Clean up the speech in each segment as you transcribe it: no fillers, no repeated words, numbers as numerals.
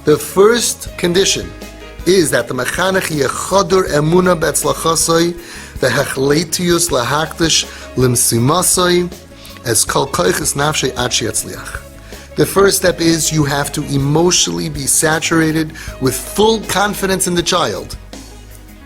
The first condition is that the mechanech yechadur emuna betzlachasoi vehechletius lahakdish limsimasoi as kol koiches nafshei ad sheyatzliach. The first step is you have to emotionally be saturated with full confidence in the child.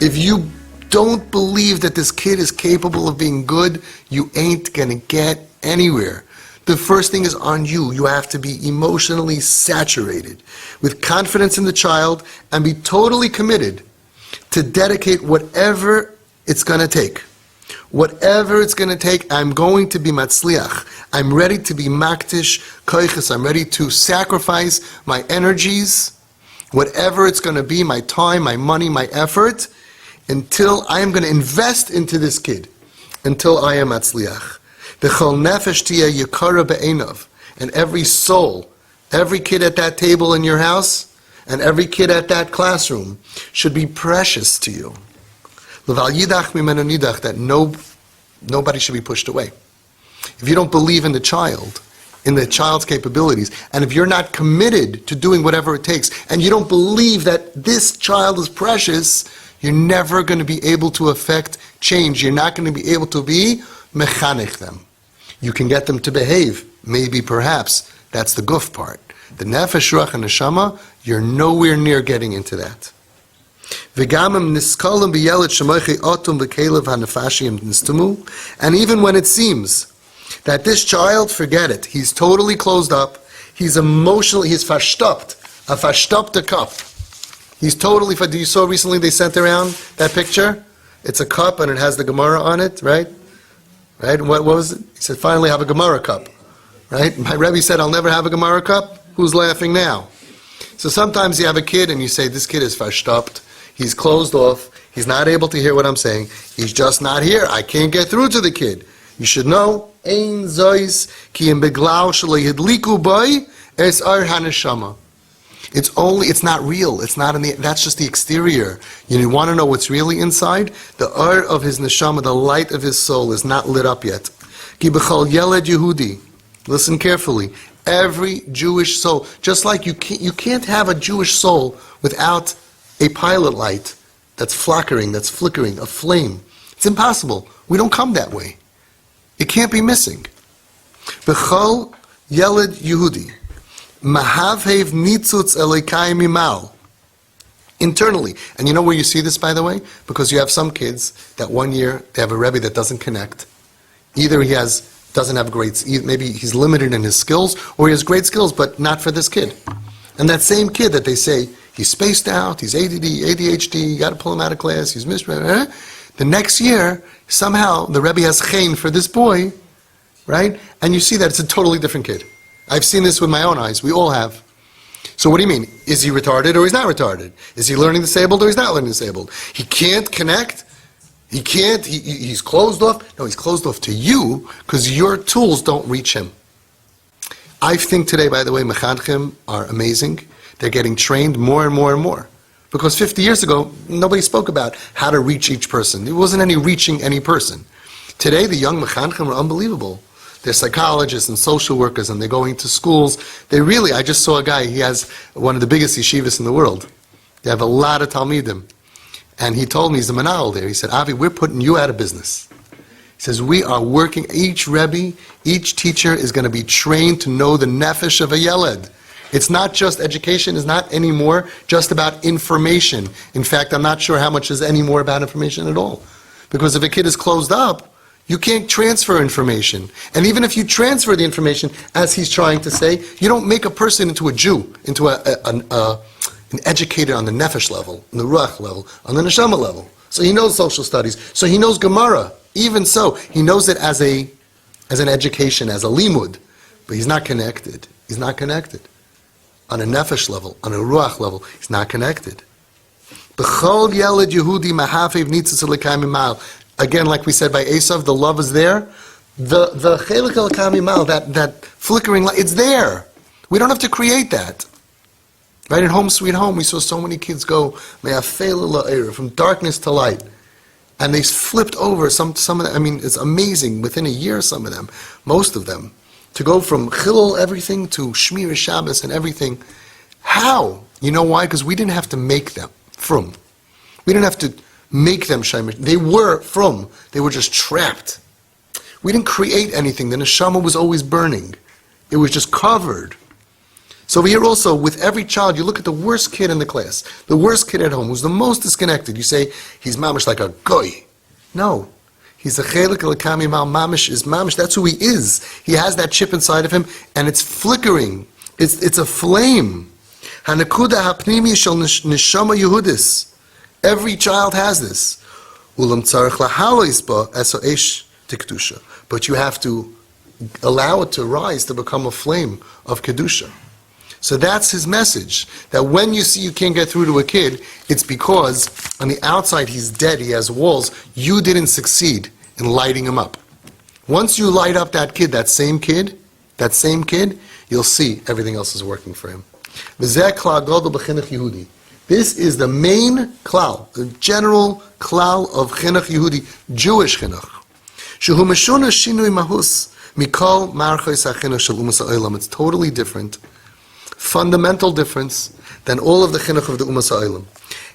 If you don't believe that this kid is capable of being good, you ain't gonna get anywhere. The first thing is on you. You have to be emotionally saturated with confidence in the child and be totally committed to dedicate whatever it's going to take. Whatever it's going to take, I'm going to be matzliach. I'm ready to be maktish koiches. I'm ready to sacrifice my energies, whatever it's going to be, my time, my money, my effort, until I am going to invest into this kid, until I am matzliach. And every soul, every kid at that table in your house, and every kid at that classroom should be precious to you. That nobody should be pushed away. If you don't believe in the child's capabilities, and if you're not committed to doing whatever it takes, and you don't believe that this child is precious, you're never going to be able to affect change. You're not going to be able to be mechanech them. You can get them to behave, maybe, perhaps. That's the guf part. The nefesh, ruach, and neshama, you're nowhere near getting into that. And even when it seems that this child, forget it, he's totally closed up, he's emotionally, he's verstoppt, a verstoppte cup. He's totally, you saw recently they sent around that picture? It's a cup and it has the Gemara on it, right? Right? What was it? He said, finally have a Gemara cup. Right? My Rebbe said, I'll never have a Gemara cup. Who's laughing now? So sometimes you have a kid and you say, this kid is verstoppt. He's closed off. He's not able to hear what I'm saying. He's just not here. I can't get through to the kid. You should know, Ein zois ki im beglau shelo yidliku boy es ar haneshama. It's not real. It's not that's just the exterior. You want to know what's really inside? The ar of his neshama, the light of his soul, is not lit up yet. Ki b'chol yeled Yehudi. Listen carefully. Every Jewish soul, just like you can't have a Jewish soul without a pilot light that's flickering, a flame. It's impossible. We don't come that way. It can't be missing. B'chol yeled Yehudi. Mahavhev nitzutz elikai mimal. Internally. And you know where you see this, by the way? Because you have some kids that one year, they have a Rebbe that doesn't connect. Either he doesn't have maybe he's limited in his skills, or he has great skills, but not for this kid. And that same kid that they say, he's spaced out, he's ADD, ADHD, you got to pull him out of class, he's misread. The next year, somehow, the Rebbe has chen for this boy, right? And you see that it's a totally different kid. I've seen this with my own eyes. We all have. So what do you mean? Is he retarded or he's not retarded? Is he learning disabled or he's not learning disabled? He can't connect? He's closed off? No, he's closed off to you because your tools don't reach him. I think today, by the way, mechanchim are amazing. They're getting trained more and more and more. Because 50 years ago, nobody spoke about how to reach each person. There wasn't any reaching any person. Today, the young mechanchim are unbelievable. They're psychologists and social workers, and they're going to schools. I just saw a guy, he has one of the biggest yeshivas in the world. They have a lot of talmidim. And he told me, he's a manal there, he said, Avi, we're putting you out of business. He says, we are working, each Rebbe, each teacher is going to be trained to know the nefesh of a yeled. It's not just education, is not anymore just about information. In fact, I'm not sure how much is any more about information at all. Because if a kid is closed up, you can't transfer information. And even if you transfer the information, as he's trying to say, you don't make a person into a Jew, into an educator on the nefesh level, on the ruach level, on the neshama level. So he knows social studies. So he knows Gemara. Even so, he knows it as an education, as a limud. But he's not connected. He's not connected. On a nefesh level, on a ruach level, he's not connected. B'chol yeled Yehudi mahafev nitzutz elikai mimal. Again, like we said by Esav, the love is there. The chelik elikai mimal, that flickering light, it's there. We don't have to create that. Right at Home Sweet Home, we saw so many kids go from darkness to light. And they flipped over, some of them, it's amazing, within a year, some of them, most of them, To go from Chilul everything to Shmir Shabbos and everything. How? You know why? Because we didn't have to make them from. We didn't have to make them Shemir. They were from. They were just trapped. We didn't create anything. The neshama was always burning. It was just covered. So over here also, with every child, you look at the worst kid in the class, the worst kid at home, who's the most disconnected. You say, he's mamish like a goy. No. He's a chelik elakami mal mamish is mamish. That's who he is. He has that chip inside of him, and it's flickering. It's a flame. Hanakuda hapnimi shel neshama Yehudis. Every child has this. Ulam tzarich lahalois ba eso eish tikdusha. But you have to allow it to rise to become a flame of kedusha. So that's his message. That when you see you can't get through to a kid, it's because on the outside he's dead, he has walls. You didn't succeed in lighting him up. Once you light up that same kid, you'll see everything else is working for him. This is the main klal, the general klal of chinuch Yehudi, Jewish chinuch. Shehu meshuna shinui mahus mikol marchos hachinuch shel umas ha'olam. It's totally different, fundamental difference than all of the chinuch of the umas ha'olam.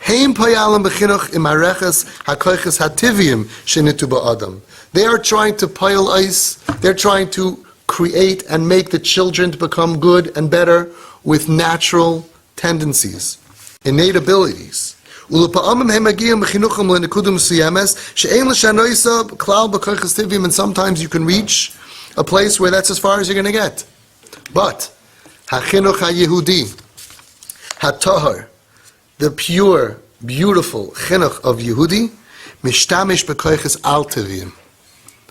Heim payalim b'chinuch imareches hakoiches hativim shenitu ba'adam. They are trying to pile ice. They're trying to create and make the children to become good and better with natural tendencies, innate abilities. And sometimes you can reach a place where that's as far as you're going to get. But hachinuch haYehudi, hatahar, the pure, beautiful chinuch of Yehudi, mishtamish b'koiches altiriim.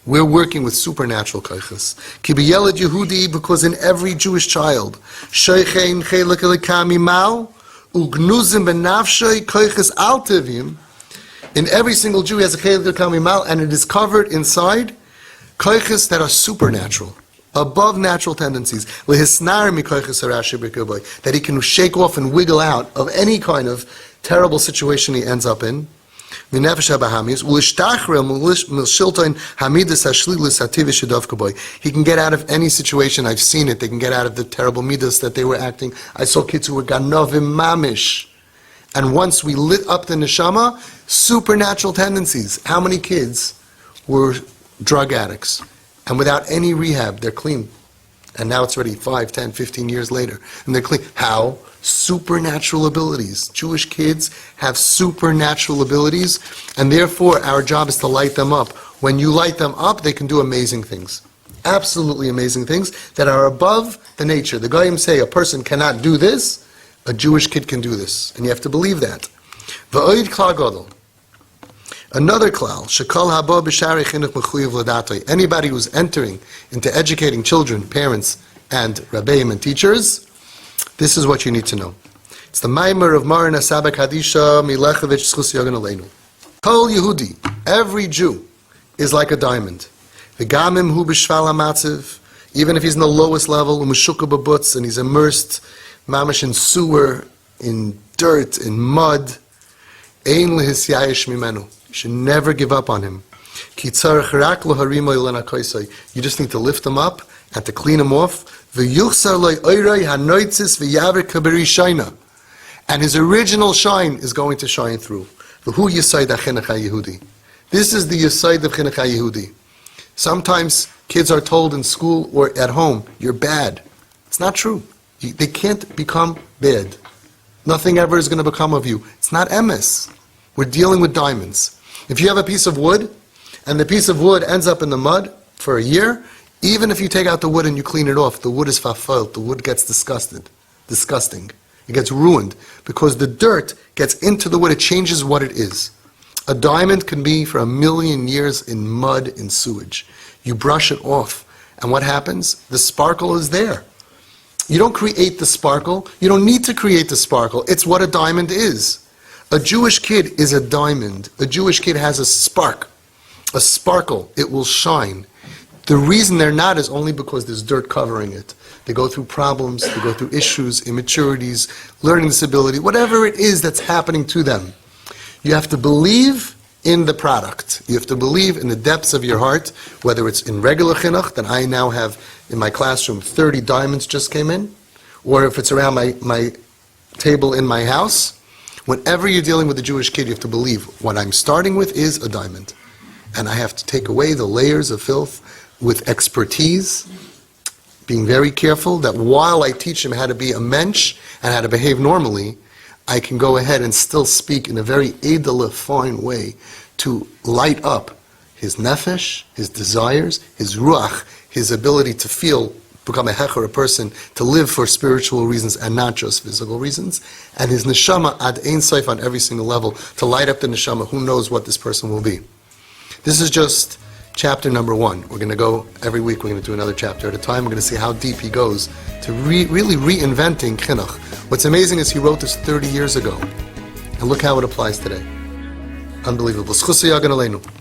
We're working with supernatural koiches. Ki b'yeled Yehudi, because in every Jewish child, shoichein chelik elikami mal, ugnuzim benafshay koiches altiriim. In every single Jew has a chelik elikami mal, and it is covered inside koiches that are supernatural, above natural tendencies. Lehisnar mi koiches harashi b'koboy, that he can shake off and wiggle out of any kind of terrible situation he ends up in. He can get out of any situation. I've seen it. They can get out of the terrible midas that they were acting. I saw kids who were ganovim mamish. And once we lit up the neshama, supernatural tendencies. How many kids were drug addicts? And without any rehab, they're clean. And now it's already 5, 10, 15 years later. And they're clean. How? Supernatural abilities. Jewish kids have supernatural abilities, and therefore our job is to light them up. When you light them up, they can do amazing things. Absolutely amazing things that are above the nature. The Goyim say a person cannot do this, a Jewish kid can do this. And you have to believe that. V'oid klal gadol. Another klal, shekol haba b'sharei chinuch mechuyev l'datoi. Anybody who's entering into educating children, parents, and rabbeim and teachers, this is what you need to know. It's the Maimer of Maran Asabak Hadisha Milechovich Schus Yogan Aleinu. Kol Yehudi, every Jew, is like a diamond. V'gamim hu b'shval hamatziv, even if he's in the lowest level, u'meshuka b'butz, and he's immersed, mamash in sewer, in dirt, in mud, ein lehisyayish mimenu. You should never give up on him. Ki tzarech rak lo harimo ilana koisai. You just need to lift him up and to clean him off. And his original shine is going to shine through. This is the Yesod of Chinuch HaYehudi. Sometimes kids are told in school or at home, you're bad. It's not true. They can't become bad. Nothing ever is going to become of you. It's not emes. We're dealing with diamonds. If you have a piece of wood, and the piece of wood ends up in the mud for a year, even if you take out the wood and you clean it off, the wood is fafolt, the wood gets disgusting. It gets ruined because the dirt gets into the wood, it changes what it is. A diamond can be for 1,000,000 years in mud, in sewage. You brush it off, and what happens? The sparkle is there. You don't create the sparkle. You don't need to create the sparkle. It's what a diamond is. A Jewish kid is a diamond. A Jewish kid has a spark, a sparkle. It will shine. The reason they're not is only because there's dirt covering it. They go through problems, they go through issues, immaturities, learning disability, whatever it is that's happening to them. You have to believe in the product. You have to believe in the depths of your heart, whether it's in regular chinuch, that I now have in my classroom 30 diamonds just came in, or if it's around my table in my house. Whenever you're dealing with a Jewish kid, you have to believe what I'm starting with is a diamond. And I have to take away the layers of filth with expertise, being very careful that while I teach him how to be a mensch and how to behave normally, I can go ahead and still speak in a very edele, fine way to light up his nefesh, his desires, his ruach, his ability to feel, become a hecher, a person, to live for spiritual reasons and not just physical reasons, and his neshama ad ein sof on every single level, to light up the neshama. Who knows what this person will be. This is just chapter number 1. We're going to go every week, we're going to do another chapter at a time. We're going to see how deep he goes to really reinventing chinuch. What's amazing is he wrote this 30 years ago, and look how it applies today. Unbelievable. Schus yagan aleinu.